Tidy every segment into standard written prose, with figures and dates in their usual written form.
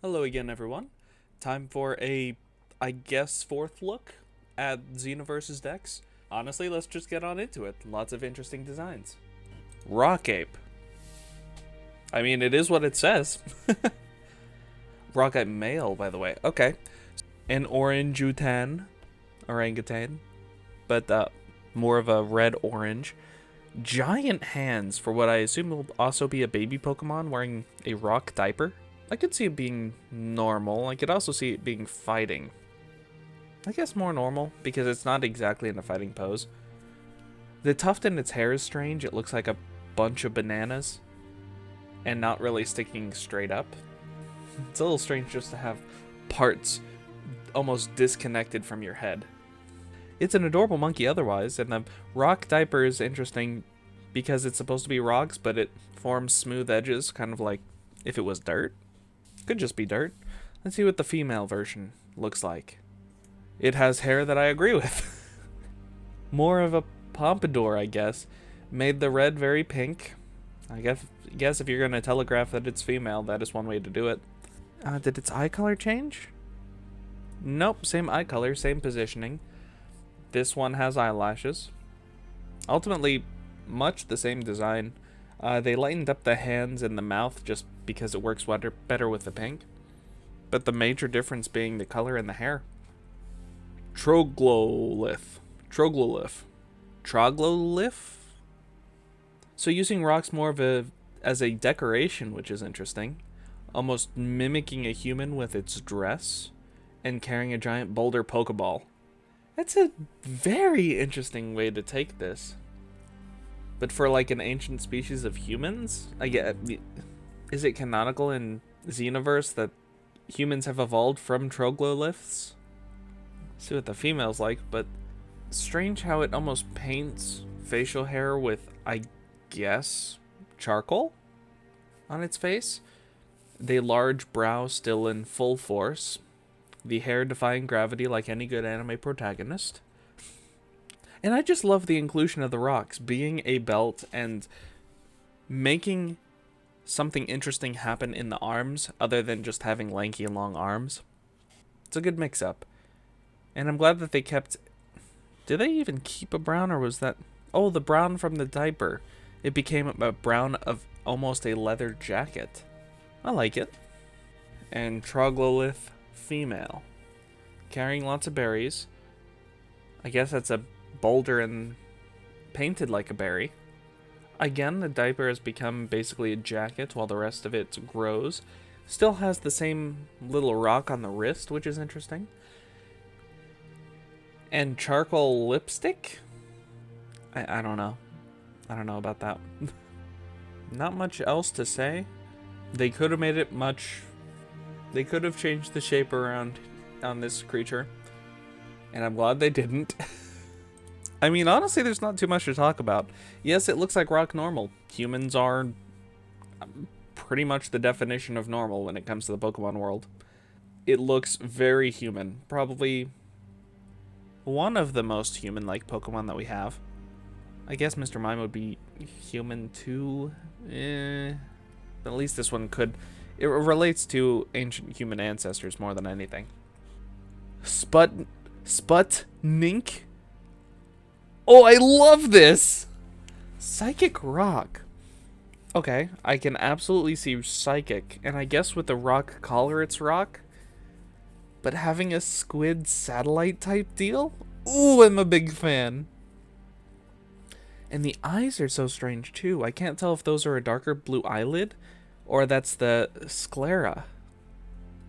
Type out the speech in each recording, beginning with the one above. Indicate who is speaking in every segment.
Speaker 1: Hello again, everyone. Time for I guess, fourth look at Xenoverse's decks. Honestly, let's just get on into it. Lots of interesting designs. Rock Ape. I mean, it is what it says. Rock Ape male, by the way. Okay. An orangutan, but more of a red-orange. Giant hands for what I assume will also be a baby Pokemon wearing a rock diaper. I could see it being normal. I could also see it being fighting. I guess more normal, because it's not exactly in a fighting pose. The tuft in its hair is strange. It looks like a bunch of bananas, and not really sticking straight up. It's a little strange just to have parts almost disconnected from your head. It's an adorable monkey otherwise, and the rock diaper is interesting because it's supposed to be rocks, but it forms smooth edges, kind of like if it was dirt. Could just be dirt. Let's see what the female version looks like. It has hair that I agree with. More of a pompadour, I guess. Made the red very pink. I guess if you're going to telegraph that it's female, that is one way to do it. Did its eye color change? Nope, same eye color, same positioning. This one has eyelashes. Ultimately, much the same design. They lightened up the hands and the mouth just because it works better with the pink. But the major difference being the color and the hair. Troglolith. So using rocks more as a decoration, which is interesting. Almost mimicking a human with its dress. And carrying a giant boulder Pokeball. That's a very interesting way to take this. But for like an ancient species of humans, is it canonical in Xenoverse that humans have evolved from Trogloliths? See what the female's like, but strange how it almost paints facial hair with, I guess, charcoal on its face. The large brow still in full force. The hair defying gravity like any good anime protagonist. And I just love the inclusion of the rocks being a belt and making something interesting happen in the arms other than just having lanky long arms. It's a good mix-up. And I'm glad that they kept... Did they even keep a brown, or was that... Oh, the brown from the diaper. It became a brown of almost a leather jacket. I like it. And Troglolith female. Carrying lots of berries. I guess that's a boulder and painted like a berry. Again, the diaper has become basically a jacket while the rest of it grows. Still has the same little rock on the wrist, which is interesting. And charcoal lipstick? I don't know. I don't know about that. Not much else to say. They could have made it much... They could have changed the shape around on this creature. And I'm glad they didn't. I mean, honestly, there's not too much to talk about. Yes, it looks like rock normal. Humans are pretty much the definition of normal when it comes to the Pokemon world. It looks very human. Probably one of the most human-like Pokemon that we have. I guess Mr. Mime would be human too. But at least this one could... It relates to ancient human ancestors more than anything. Sputnik? Oh, I love this! Psychic Rock. Okay, I can absolutely see Psychic, and I guess with the rock collar it's rock. But having a squid satellite type deal? Ooh, I'm a big fan. And the eyes are so strange too. I can't tell if those are a darker blue eyelid, or that's the sclera.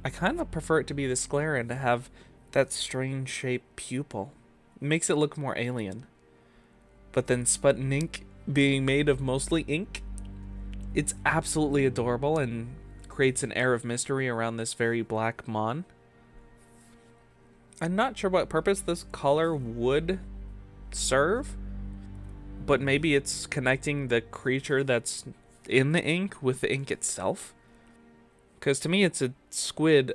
Speaker 1: I kind of prefer it to be the sclera and to have that strange shaped pupil. It makes it look more alien. But then Sputnik being made of mostly ink, it's absolutely adorable and creates an air of mystery around this very black mon. I'm not sure what purpose this color would serve, but maybe it's connecting the creature that's in the ink with the ink itself. Because to me it's a squid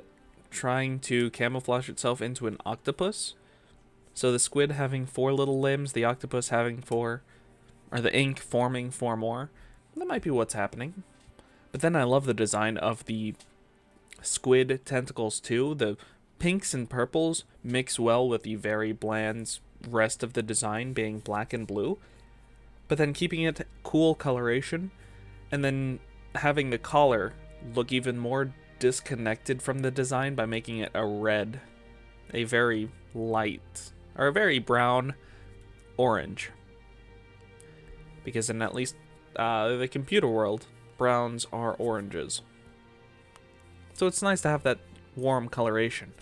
Speaker 1: trying to camouflage itself into an octopus. So the squid having 4 little limbs, the octopus having 4, or the ink forming 4 more. That might be what's happening. But then I love the design of the squid squid tentacles too. The pinks and purples mix well with the very bland rest of the design being black and blue, but then keeping it cool coloration, and then having the collar look even more disconnected from the design by making it a red, a very light, or a very brown orange. Because in at least the computer world, browns are oranges. So it's nice to have that warm coloration.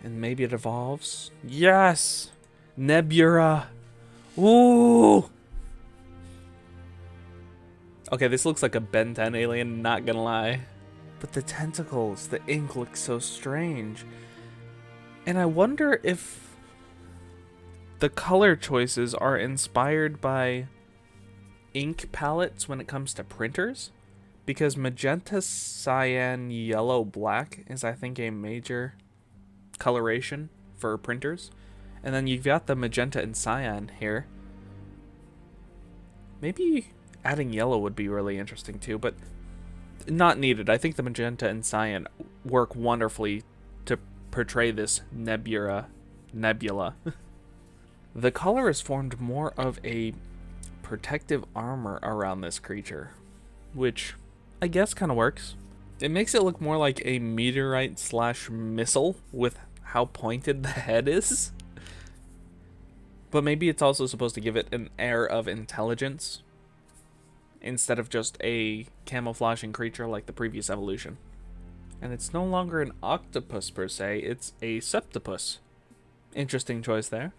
Speaker 1: And maybe it evolves. Yes! Nebula! Ooh! Okay, this looks like a Ben 10 alien, not gonna lie. But the tentacles, the ink looks so strange. And I wonder if the color choices are inspired by ink palettes when it comes to printers. Because magenta, cyan, yellow, black is, I think, a major coloration for printers. And then you've got the magenta and cyan here. Maybe adding yellow would be really interesting too, but not needed. I think the magenta and cyan work wonderfully to portray this nebula. The color is formed more of a protective armor around this creature, which I guess kind of works. It makes it look more like a meteorite / missile with how pointed the head is. But maybe it's also supposed to give it an air of intelligence instead of just a camouflaging creature like the previous evolution. And it's no longer an octopus per se, it's a septopus. Interesting choice there.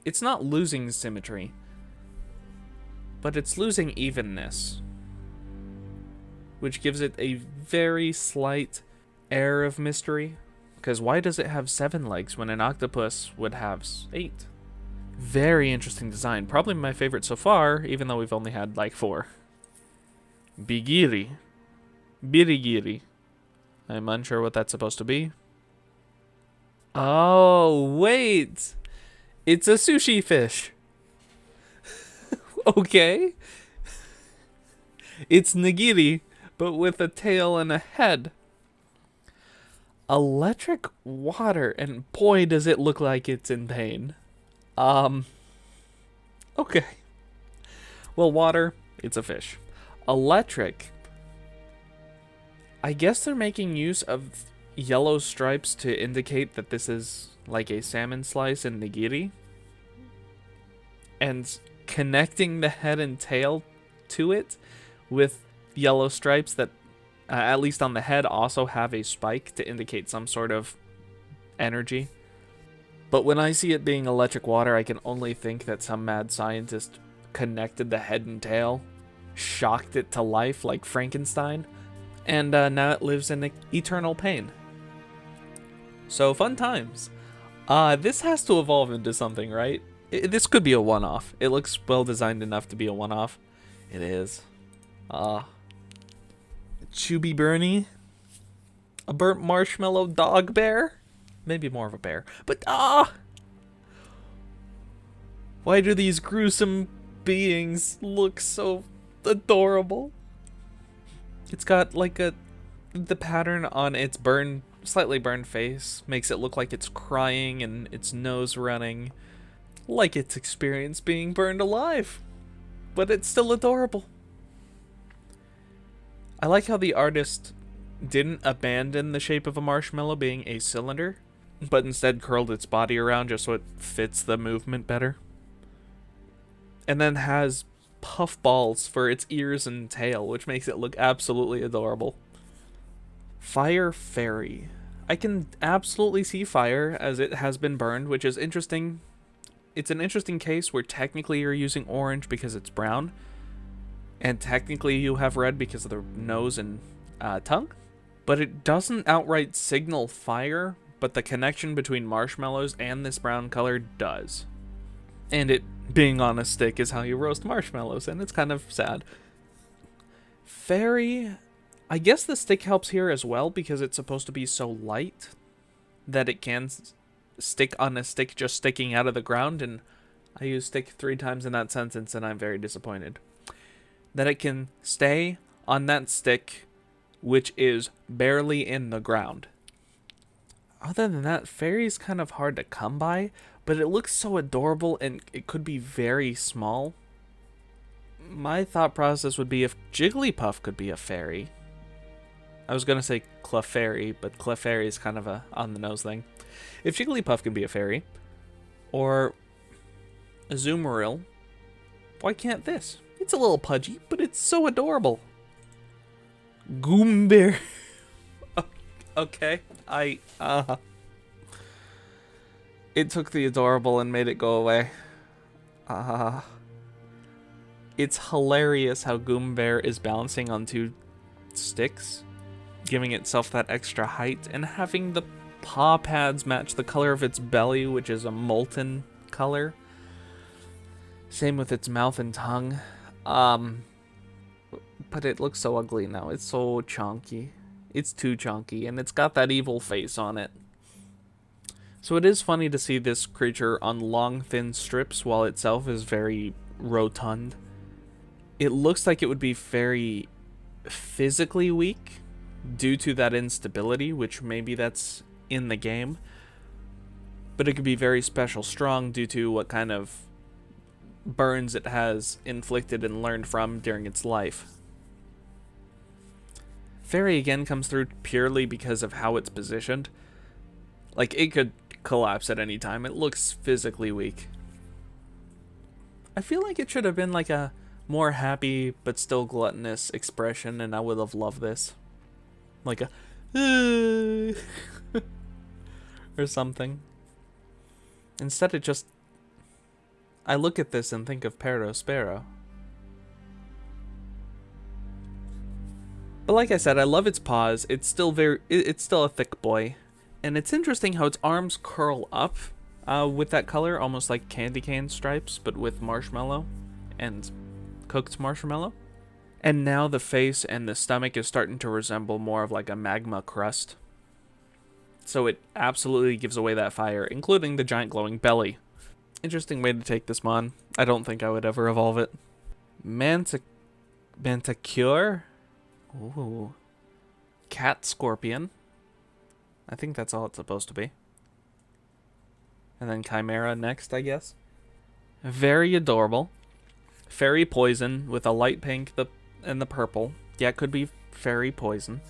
Speaker 1: It's not losing symmetry, but it's losing evenness, which gives it a very slight air of mystery. Because why does it have 7 legs when an octopus would have 8? Very interesting design. Probably my favorite so far, even though we've only had like 4. Bigiri. Birigiri. I'm unsure what that's supposed to be. Oh, wait. It's a sushi fish. Okay. It's nigiri, but with a tail and a head. Electric water, and boy does it look like it's in pain. Okay. Well, water, it's a fish. Electric, I guess they're making use of yellow stripes to indicate that this is like a salmon slice in nigiri. And connecting the head and tail to it with yellow stripes that, at least on the head, also have a spike to indicate some sort of energy. But when I see it being electric water, I can only think that some mad scientist connected the head and tail, shocked it to life like Frankenstein, and now it lives in eternal pain. So fun times. This has to evolve into something, right? This could be a one-off. It looks well designed enough to be a one-off. It is. Chubby Bernie? A burnt marshmallow dog bear? Maybe more of a bear. But why do these gruesome beings look so adorable? It's got like the pattern on its slightly burned face makes it look like it's crying and its nose running, like it's experienced being burned alive. But it's still adorable. I like how the artist didn't abandon the shape of a marshmallow being a cylinder, but instead curled its body around just so it fits the movement better. And then has puffballs for its ears and tail, which makes it look absolutely adorable. Fire Fairy. I can absolutely see fire as it has been burned, which is interesting. It's an interesting case where technically you're using orange because it's brown, and technically you have red because of the nose and tongue. But it doesn't outright signal fire, but the connection between marshmallows and this brown color does. And it being on a stick is how you roast marshmallows, and it's kind of sad. Fairy, I guess the stick helps here as well because it's supposed to be so light that it can stick on a stick just sticking out of the ground, and I use stick 3 times in that sentence and I'm very disappointed. That it can stay on that stick which is barely in the ground. Other than that, fairy's kind of hard to come by, but it looks so adorable and it could be very small. My thought process would be if Jigglypuff could be a fairy. I was going to say Clefairy, but Clefairy is kind of a on-the-nose thing. If Jigglypuff can be a fairy, or Azumarill, why can't this? It's a little pudgy, but it's so adorable. Goombear. Okay, it took the adorable and made it go away. It's hilarious how Goombear is balancing on 2 sticks, giving itself that extra height, and having the paw pads match the color of its belly, which is a molten color. Same with its mouth and tongue. But it looks so ugly now. It's so chunky. It's too chunky, and it's got that evil face on it. So it is funny to see this creature on long, thin strips while itself is very rotund. It looks like it would be very physically weak due to that instability, which maybe that's in the game. But it could be very special strong due to what kind of burns it has inflicted and learned from during its life. Fairy again comes through purely because of how it's positioned. Like, it could collapse at any time. It looks physically weak. I feel like it should have been like a more happy but still gluttonous expression, and I would have loved this. Like a or something. Instead it just, I look at this and think of Sparrow. But like I said, I love its paws. It's still a thick boy. And it's interesting how its arms curl up with that color, almost like candy cane stripes, but with marshmallow and cooked marshmallow. And now the face and the stomach is starting to resemble more of like a magma crust. So it absolutely gives away that fire, including the giant glowing belly. Interesting way to take this mon. I don't think I would ever evolve it. Manticure? Ooh. Cat Scorpion. I think that's all it's supposed to be. And then Chimera next, I guess. Very adorable. Fairy Poison with a light pink and the purple. Yeah, it could be Fairy Poison.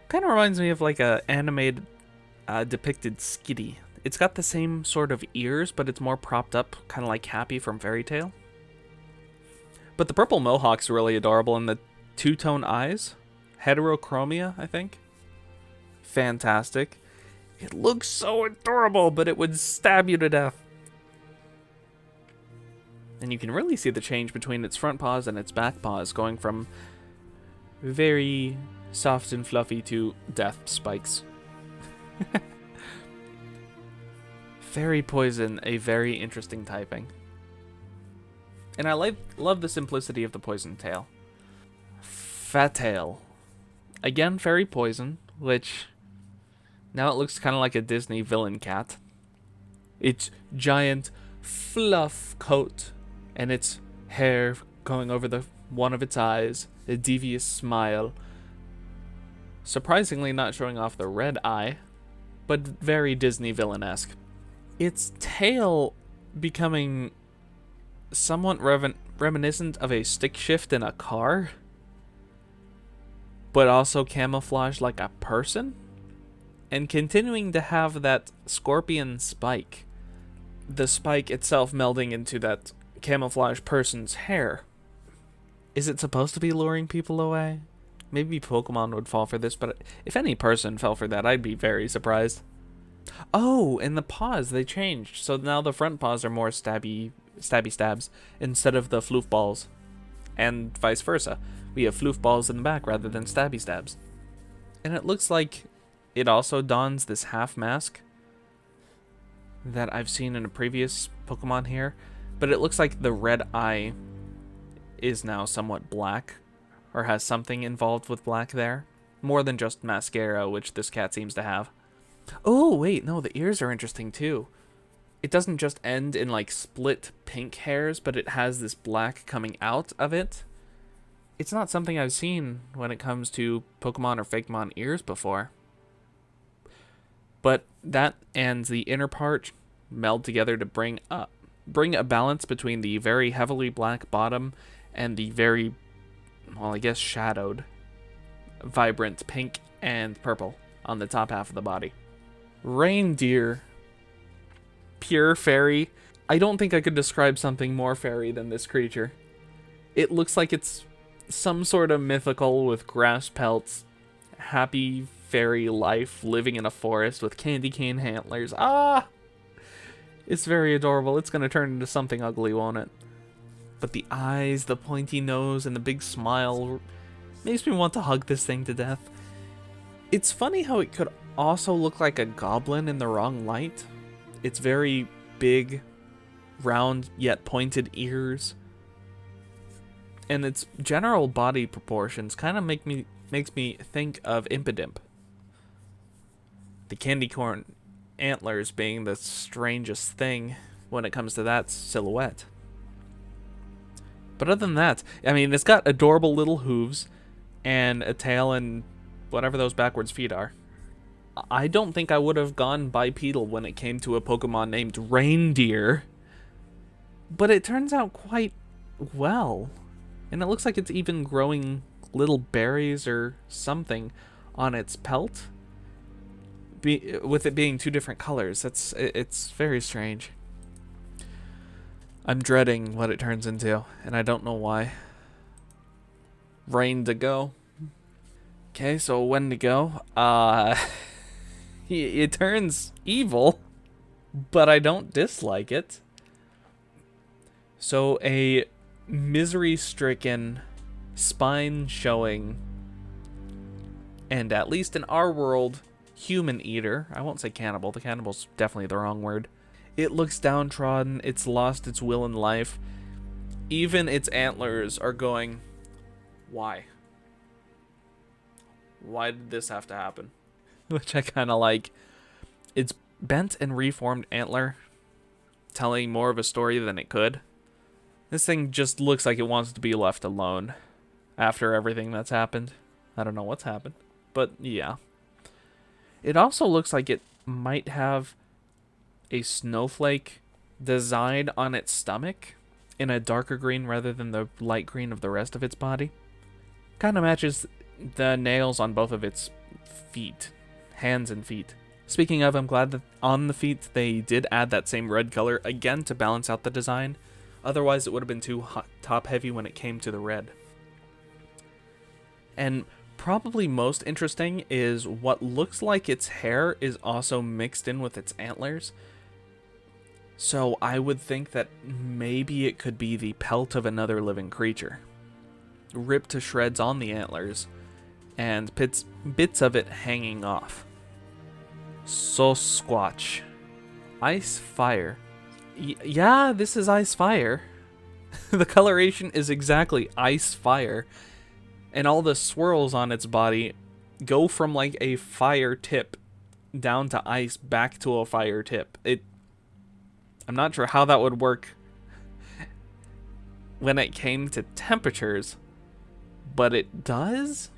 Speaker 1: Kind of reminds me of like a animated depicted Skitty. It's got the same sort of ears, but it's more propped up, kind of like Happy from Fairy Tail. But the purple mohawk's really adorable, and the two-tone eyes. Heterochromia, I think. Fantastic. It looks so adorable, but it would stab you to death. And you can really see the change between its front paws and its back paws, going from very soft and fluffy to death spikes. Fairy Poison, a very interesting typing. And I love the simplicity of the poison tail. Fatal. Again, Fairy Poison, which now it looks kind of like a Disney villain cat. Its giant fluff coat and its hair going over the one of its eyes, a devious smile. Surprisingly not showing off the red eye, but very Disney villain-esque. Its tail becoming somewhat reminiscent of a stick shift in a car, but also camouflaged like a person, and continuing to have that scorpion spike. The spike itself melding into that camouflage person's hair. Is it supposed to be luring people away? Maybe Pokemon would fall for this, but if any person fell for that, I'd be very surprised. Oh, and the paws, they changed. So now the front paws are more stabby stabs instead of the floof balls. And vice versa. We have floof balls in the back rather than stabby stabs. And it looks like it also dons this half mask that I've seen in a previous Pokemon here. But it looks like the red eye is now somewhat black, or has something involved with black there. More than just mascara, which this cat seems to have. Oh, wait, no, the ears are interesting too. It doesn't just end in like split pink hairs, but it has this black coming out of it. it's not something I've seen when it comes to Pokemon or Fakemon ears before. But that and the inner part meld together to bring a balance between the very heavily black bottom and the very, well, I guess shadowed, vibrant pink and purple on the top half of the body. Reindeer. Pure fairy. I don't think I could describe something more fairy than this creature. It looks like it's some sort of mythical with grass pelts, happy fairy life living in a forest with candy cane antlers. Ah! It's very adorable. It's going to turn into something ugly, won't it? But the eyes, the pointy nose, and the big smile makes me want to hug this thing to death. It's funny how it could also look like a goblin in the wrong light. It's very big, round yet pointed ears. And its general body proportions kind of makes me think of Impidimp. The candy corn antlers being the strangest thing when it comes to that silhouette. But other than that, I mean, it's got adorable little hooves and a tail and whatever those backwards feet are. I don't think I would have gone bipedal when it came to a Pokemon named Reindeer, but it turns out quite well. And it looks like it's even growing little berries or something on its pelt, with it being two different colors. It's very strange. I'm dreading what it turns into, and I don't know why. Rain to go. Okay, so when to go? It turns evil, but I don't dislike it. So a misery-stricken, spine-showing, and at least in our world, human eater. I won't say cannibal. The cannibal's definitely the wrong word. It looks downtrodden. It's lost its will in life. Even its antlers are going, why? Why did this have to happen? Which I kind of like. It's bent and reformed antler, telling more of a story than it could. This thing just looks like it wants to be left alone after everything that's happened. I don't know what's happened, but yeah. It also looks like it might have a snowflake design on its stomach in a darker green rather than the light green of the rest of its body. Kind of matches the nails on both of its feet, hands and feet. Speaking of, I'm glad that on the feet they did add that same red color again to balance out the design. Otherwise it would have been too top heavy when it came to the red. And probably most interesting is what looks like its hair is also mixed in with its antlers. So I would think that maybe it could be the pelt of another living creature, ripped to shreds on the antlers, and bits of it hanging off. So Squatch. Ice Fire. Yeah, this is Ice Fire. The coloration is exactly Ice Fire. And all the swirls on its body go from like a fire tip down to ice back to a fire tip. I'm not sure how that would work when it came to temperatures, but it does.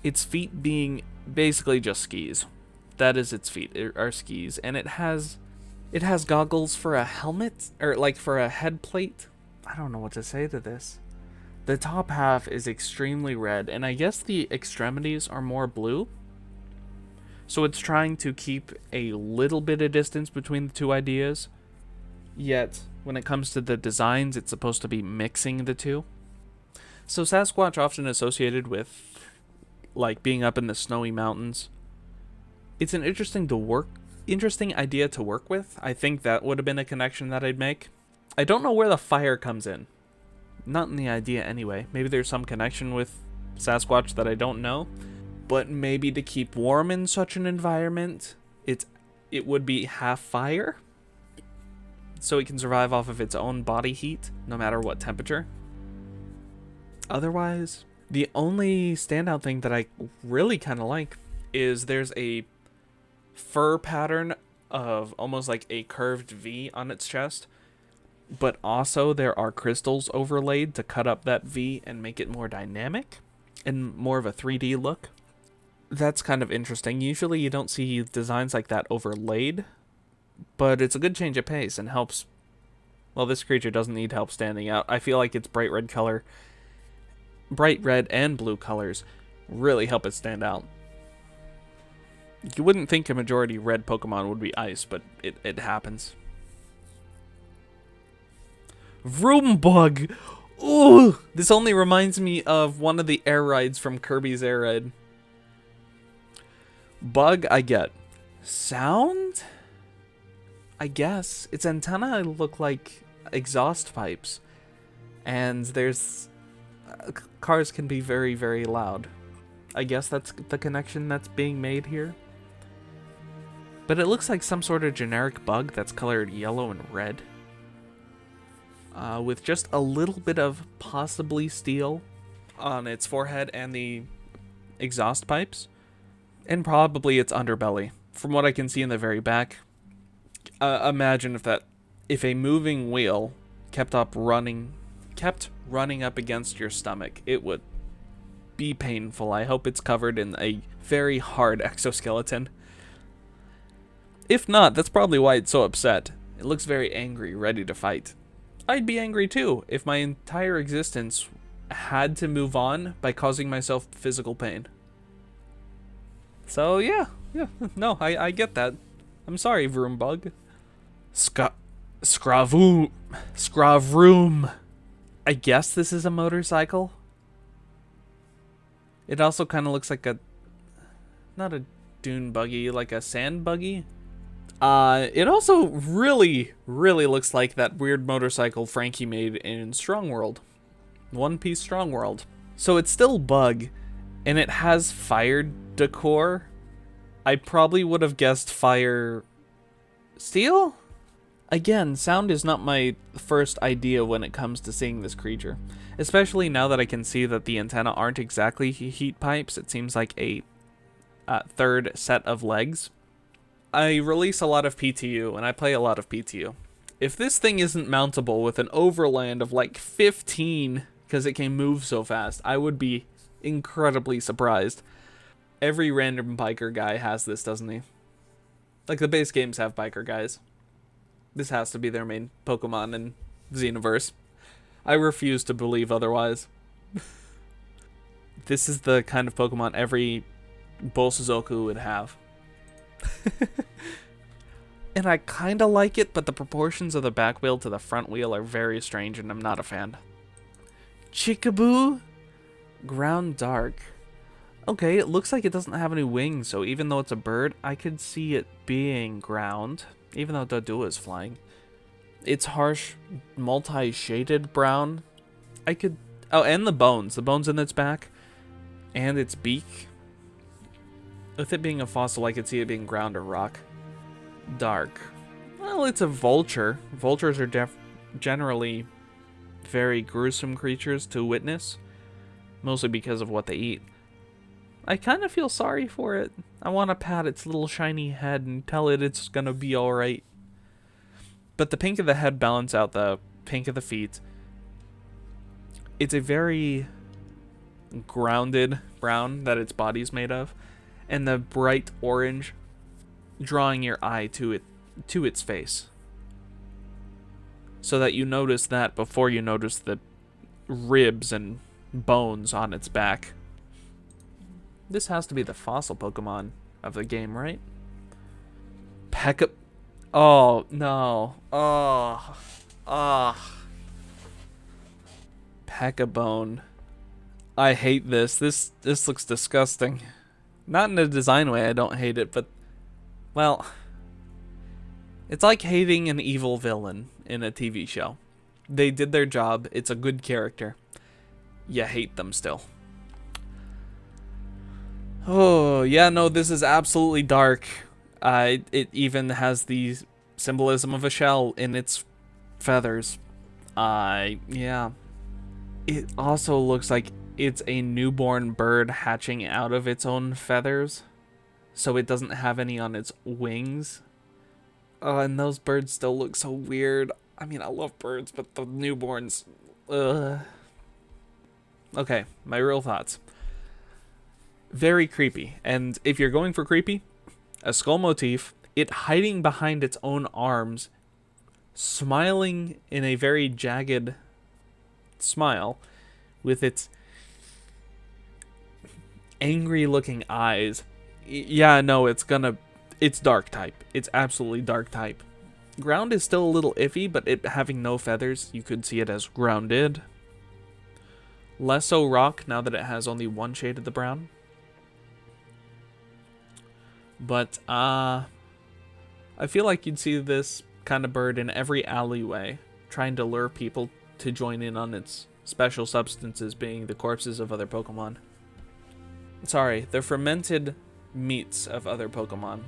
Speaker 1: Its feet being basically just skis. That is its feet, are skis, and it has goggles for a helmet, or like for a head plate. I don't know what to say to this. The top half is extremely red, and I guess the extremities are more blue. So it's trying to keep a little bit of distance between the two ideas. Yet, when it comes to the designs, it's supposed to be mixing the two. So Sasquatch often associated with like being up in the snowy mountains. It's an interesting idea to work with. I think that would have been a connection that I'd make. I don't know where the fire comes in. Not in the idea anyway. Maybe there's some connection with Sasquatch that I don't know. But maybe to keep warm in such an environment, it would be half fire. So it can survive off of its own body heat, no matter what temperature. Otherwise, the only standout thing that I really kind of like is there's a fur pattern of almost like a curved V on its chest. but also there are crystals overlaid to cut up that V and make it more dynamic and more of a 3D look. That's kind of interesting. Usually you don't see designs like that overlaid, but it's a good change of pace and helps. Well, this creature doesn't need help standing out. I feel like its bright red and blue colors really help it stand out. You wouldn't think a majority red Pokemon would be ice, but it happens. Vroom Bug! Ooh! This only reminds me of one of the air rides from Kirby's Air Ride. Bug, I get. Sound? I guess. Its antennae look like exhaust pipes. And there's... cars can be very, very loud. I guess that's the connection that's being made here. But it looks like some sort of generic bug that's colored yellow and red. With just a little bit of possibly steel on its forehead and the exhaust pipes. And probably its underbelly. From what I can see in the very back. Imagine if a moving wheel kept running up against your stomach, it would be painful. I hope it's covered in a very hard exoskeleton. If not, that's probably why it's so upset. It looks very angry, ready to fight. I'd be angry too if my entire existence had to move on by causing myself physical pain. So yeah, no, I get that. I'm sorry, Vroom Bug. Scravroom. I guess this is a motorcycle. It also kind of looks like not a dune buggy, like a sand buggy. It also really, really looks like that weird motorcycle Frankie made in Strong World. One Piece Strong World. So it's still Bug, and it has fire decor. I probably would have guessed fire steel? Again, sound is not my first idea when it comes to seeing this creature. Especially now that I can see that the antennae aren't exactly heat pipes. It seems like a third set of legs. I release a lot of PTU, and I play a lot of PTU. If this thing isn't mountable with an overland of like 15, because it can move so fast, I would be incredibly surprised. Every random biker guy has this, doesn't he? Like, the base games have biker guys. This has to be their main Pokemon in Xenoverse. I refuse to believe otherwise. This is the kind of Pokemon every Bosuzoku would have. And I kinda like it, but the proportions of the back wheel to the front wheel are very strange, and I'm not a fan. Chickaboo? Ground Dark. Okay, it looks like it doesn't have any wings, so even though it's a bird, I could see it being ground, even though Dodua is flying. It's harsh, multi-shaded brown. Oh, and the bones in its back, and its beak. With it being a fossil, I could see it being ground or rock. Dark. Well, it's a vulture. Vultures are generally very gruesome creatures to witness, mostly because of what they eat. I kind of feel sorry for it. I want to pat its little shiny head and tell it it's gonna be alright. But the pink of the head balance out the pink of the feet. It's a very grounded brown that its body's made of. And the bright orange drawing your eye to its face. So that you notice that before you notice the ribs and bones on its back. This has to be the fossil Pokemon of the game, right? Pekka... Oh, no. Oh. Pekka-Bone. I hate this. This looks disgusting. Not in a design way, I don't hate it, but, well, it's like hating an evil villain in a TV show. They did their job, it's a good character. You hate them still. Oh, yeah, no, this is absolutely dark. It even has the symbolism of a shell in its feathers. Yeah. It also looks like it's a newborn bird hatching out of its own feathers, so it doesn't have any on its wings. And those birds still look so weird. I mean, I love birds, but the newborns... Ugh. Okay, my real thoughts. Very creepy. And if you're going for creepy, a skull motif, it hiding behind its own arms, smiling in a very jagged smile with its angry looking eyes. Yeah, no, it's dark type. It's absolutely dark type. Ground is still a little iffy, but it having no feathers, you could see it as grounded. Less so rock now that it has only one shade of the brown. But I feel like you'd see this kind of bird in every alleyway, trying to lure people to join in on its special substances being the corpses of other Pokemon. Sorry, the fermented meats of other Pokemon.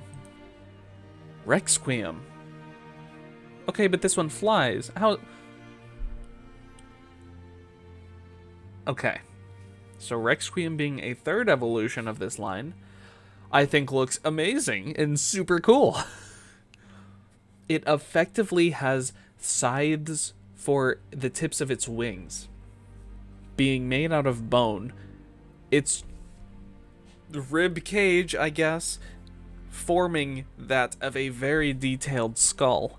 Speaker 1: Requiem. Okay, but this one flies. How? Okay. So Requiem being a third evolution of this line, I think looks amazing and super cool. It effectively has scythes for the tips of its wings. Being made out of bone, its rib cage, I guess, forming that of a very detailed skull.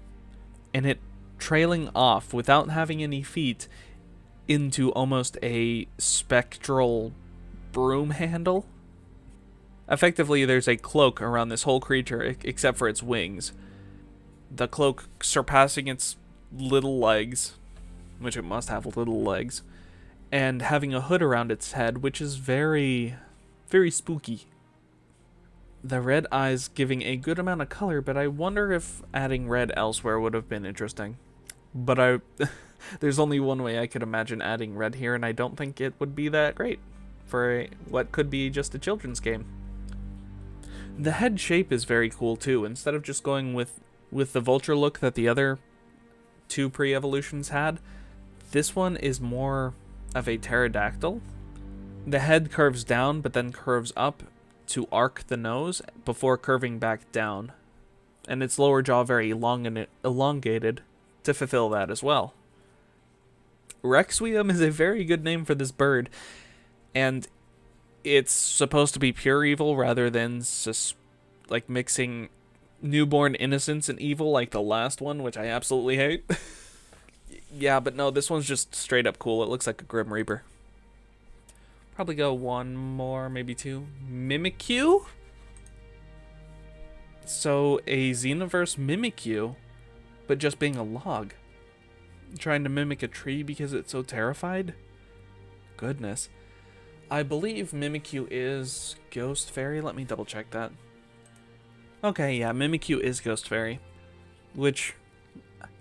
Speaker 1: And it trailing off without having any feet into almost a spectral broom handle. Effectively, there's a cloak around this whole creature except for its wings. The cloak surpassing its little legs, which it must have little legs, and having a hood around its head, which is very, very spooky. The red eyes giving a good amount of color, but I wonder if adding red elsewhere would have been interesting. But there's only one way I could imagine adding red here, and I don't think it would be that great for what could be just a children's game. The head shape is very cool too. Instead of just going with the vulture look that the other two pre-evolutions had, this one is more of a pterodactyl. The head curves down, but then curves up to arc the nose before curving back down, and its lower jaw very elongated to fulfill that as well. Requiem is a very good name for this bird, and it's supposed to be pure evil rather than like mixing newborn innocence and evil like the last one, which I absolutely hate. Yeah, but no, this one's just straight up cool. It looks like a Grim Reaper. Probably go one more, maybe two. Mimikyu? So, a Xenoverse Mimikyu, but just being a log. Trying to mimic a tree because it's so terrified? Goodness. I believe Mimikyu is Ghost Fairy. Let me double check that. Okay, yeah, Mimikyu is Ghost Fairy. Which,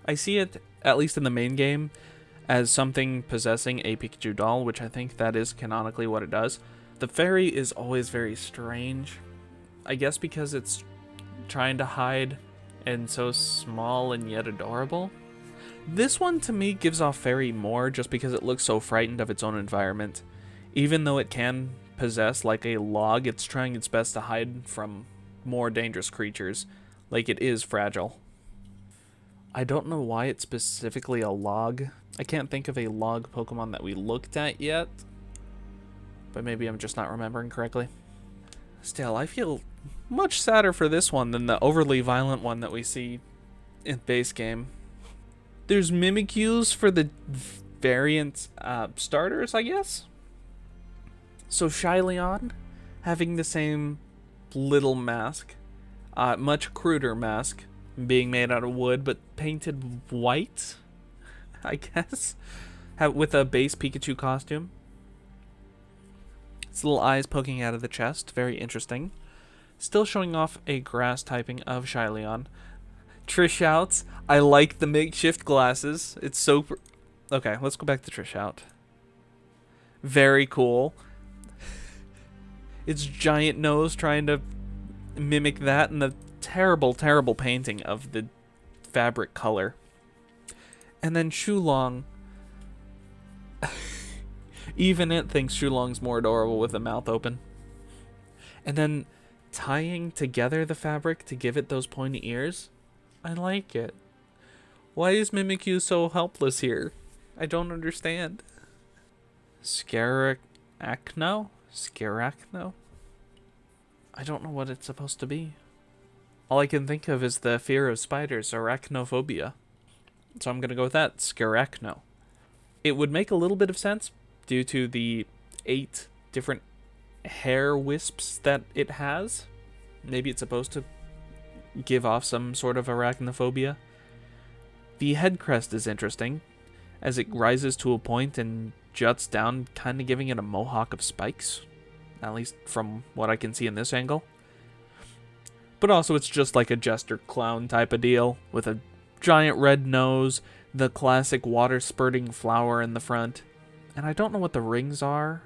Speaker 1: I see it, at least in the main game, as something possessing a Pikachu doll, which I think that is canonically what it does. The fairy is always very strange. I guess because it's trying to hide and so small and yet adorable. This one to me gives off fairy more just because it looks so frightened of its own environment. Even though it can possess like a log, it's trying its best to hide from more dangerous creatures. Like it is fragile. I don't know why it's specifically a log. I can't think of a log Pokemon that we looked at yet. But maybe I'm just not remembering correctly. Still, I feel much sadder for this one than the overly violent one that we see in base game. There's Mimikyus for the variant starters, I guess? So Shyleon having the same little mask. Much cruder mask. Being made out of wood, but painted white, I guess, with a base Pikachu costume. Its little eyes poking out of the chest, very interesting. Still showing off a grass typing of Shyleon. Trish Out, I like the makeshift glasses. It's so... Okay, let's go back to Trish Out. Very cool. Its giant nose trying to mimic that, and the terrible, terrible painting of the fabric color. And then Shulong. Even it thinks Shulong's more adorable with the mouth open. And then tying together the fabric to give it those pointy ears. I like it. Why is Mimikyu so helpless here? I don't understand. Scaracno? Scaracno? I don't know what it's supposed to be. All I can think of is the fear of spiders, arachnophobia. So I'm going to go with that, Scaracno. It would make a little bit of sense due to the 8 different hair wisps that it has. Maybe it's supposed to give off some sort of arachnophobia. The head crest is interesting, as it rises to a point and juts down, kind of giving it a mohawk of spikes. At least from what I can see in this angle. But also it's just like a jester clown type of deal, with a giant red nose, the classic water spurting flower in the front. And I don't know what the rings are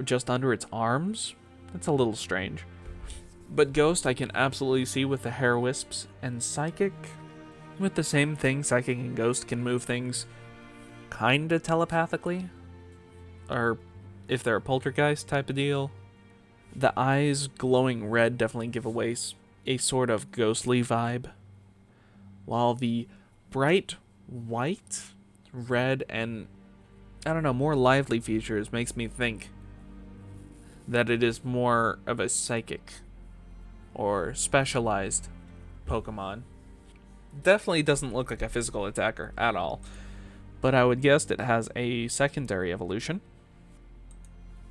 Speaker 1: just under its arms. That's a little strange. But Ghost I can absolutely see with the hair wisps, and Psychic with the same thing. Psychic and Ghost can move things kinda telepathically, or if they're a poltergeist type of deal. The eyes glowing red definitely give away a sort of ghostly vibe, while the bright white, red, and I don't know, more lively features makes me think that it is more of a psychic or specialized Pokemon. Definitely doesn't look like a physical attacker at all, but I would guess it has a secondary evolution.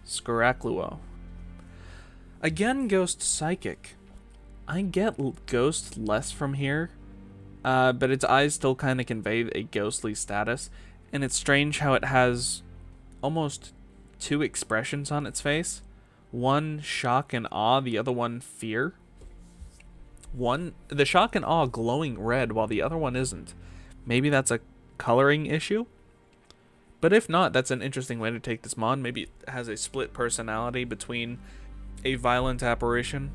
Speaker 1: Scaracluo. Again, Ghost Psychic. I get Ghost less from here, but its eyes still kind of convey a ghostly status, and it's strange how it has almost 2 expressions on its face. One shock and awe, the other one fear. The shock and awe glowing red, while the other one isn't. Maybe that's a coloring issue? But if not, that's an interesting way to take this mon. Maybe it has a split personality between a violent apparition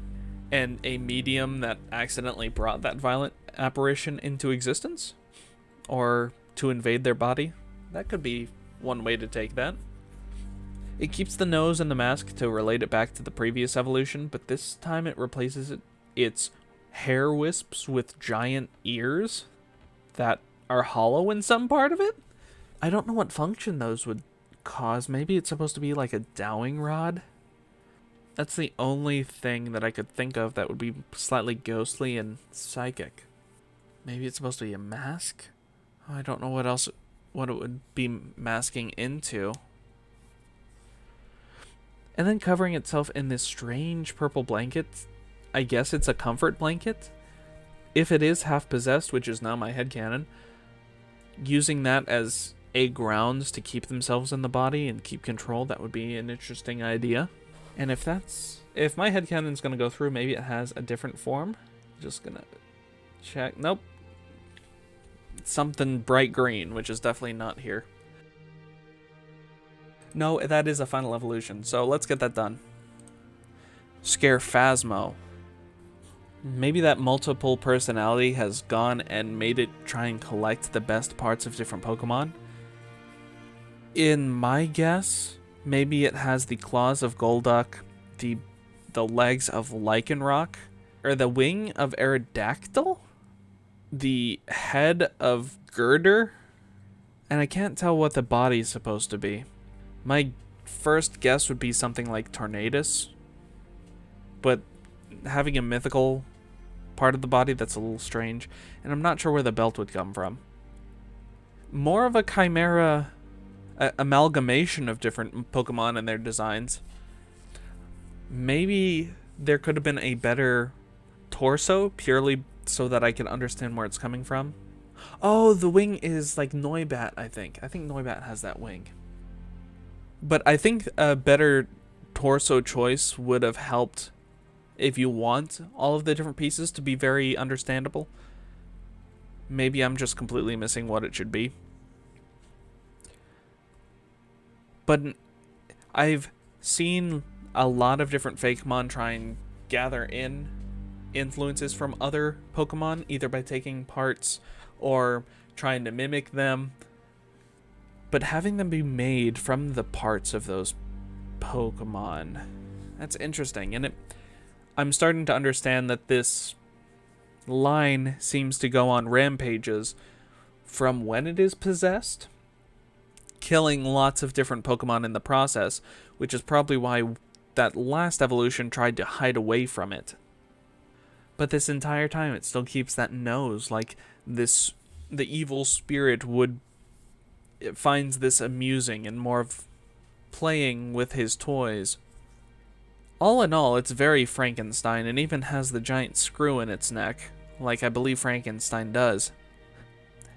Speaker 1: and a medium that accidentally brought that violent apparition into existence, or to invade their body. That could be one way to take that. It keeps the nose and the mask to relate it back to the previous evolution, but this time it replaces its hair wisps with giant ears that are hollow in some part of it. I don't know what function those would cause. Maybe it's supposed to be like a dowing rod. That's the only thing that I could think of that would be slightly ghostly and psychic. Maybe it's supposed to be a mask? I don't know what it would be masking into. And then covering itself in this strange purple blanket. I guess it's a comfort blanket. If it is half possessed, which is now my headcanon, using that as a grounds to keep themselves in the body and keep control, that would be an interesting idea. And if my headcanon's gonna go through, maybe it has a different form. Just gonna check. Nope. Something bright green, which is definitely not here. No, that is a final evolution, so let's get that done. Scarephasmo. Maybe that multiple personality has gone and made it try and collect the best parts of different Pokemon. In my guess, maybe it has the claws of Golduck, the legs of Lycanroc, or the wing of Aerodactyl, the head of Girder, and I can't tell what the body's supposed to be. My first guess would be something like Tornadus, but having a mythical part of the body, that's a little strange, and I'm not sure where the belt would come from. More of a chimera amalgamation of different Pokemon and their designs. Maybe there could have been a better torso, purely so that I can understand where it's coming from. Oh, the wing is like Noibat, I think. I think Noibat has that wing. But I think a better torso choice would have helped if you want all of the different pieces to be very understandable. Maybe I'm just completely missing what it should be. But I've seen a lot of different Fakemon try and gather in influences from other Pokemon, either by taking parts or trying to mimic them. But having them be made from the parts of those Pokemon, that's interesting. And I'm starting to understand that this line seems to go on rampages from when it is possessed, killing lots of different Pokemon in the process, which is probably why that last evolution tried to hide away from it. But this entire time it still keeps that nose, like the evil spirit it finds this amusing and more of playing with his toys. All in all, it's very Frankenstein, and even has the giant screw in its neck, like I believe Frankenstein does.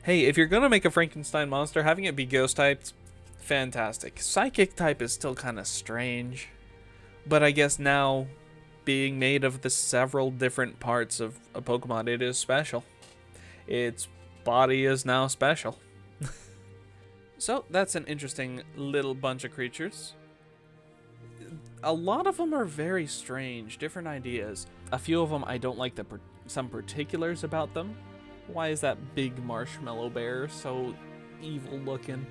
Speaker 1: Hey, if you're gonna make a Frankenstein monster, having it be ghost typed, fantastic. Psychic type is still kind of strange, but I guess now, being made of the several different parts of a Pokemon, it is special. Its body is now special. So that's an interesting little bunch of creatures. A lot of them are very strange, different ideas. A few of them I don't like some particulars about them. Why is that big marshmallow bear so evil looking?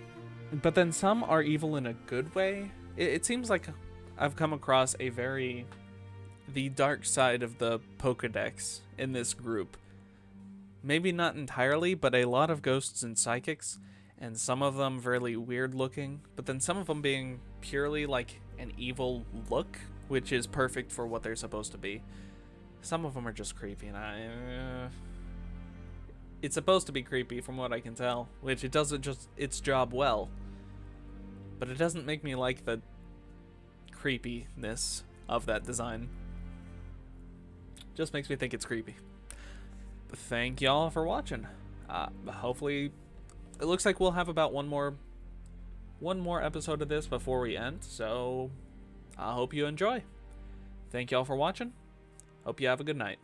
Speaker 1: But then some are evil in a good way. It seems like I've come across the dark side of the Pokedex in this group. Maybe not entirely, but a lot of ghosts and psychics, and some of them very weird looking, but then some of them being purely like an evil look, which is perfect for what they're supposed to be. Some of them are just creepy, and it's supposed to be creepy from what I can tell, which it does its job well, but it doesn't make me like the creepiness of that design. Just makes me think it's creepy. Thank y'all for watching. Hopefully, it looks like we'll have about one more episode of this before we end, so I hope you enjoy. Thank y'all for watching. Hope you have a good night.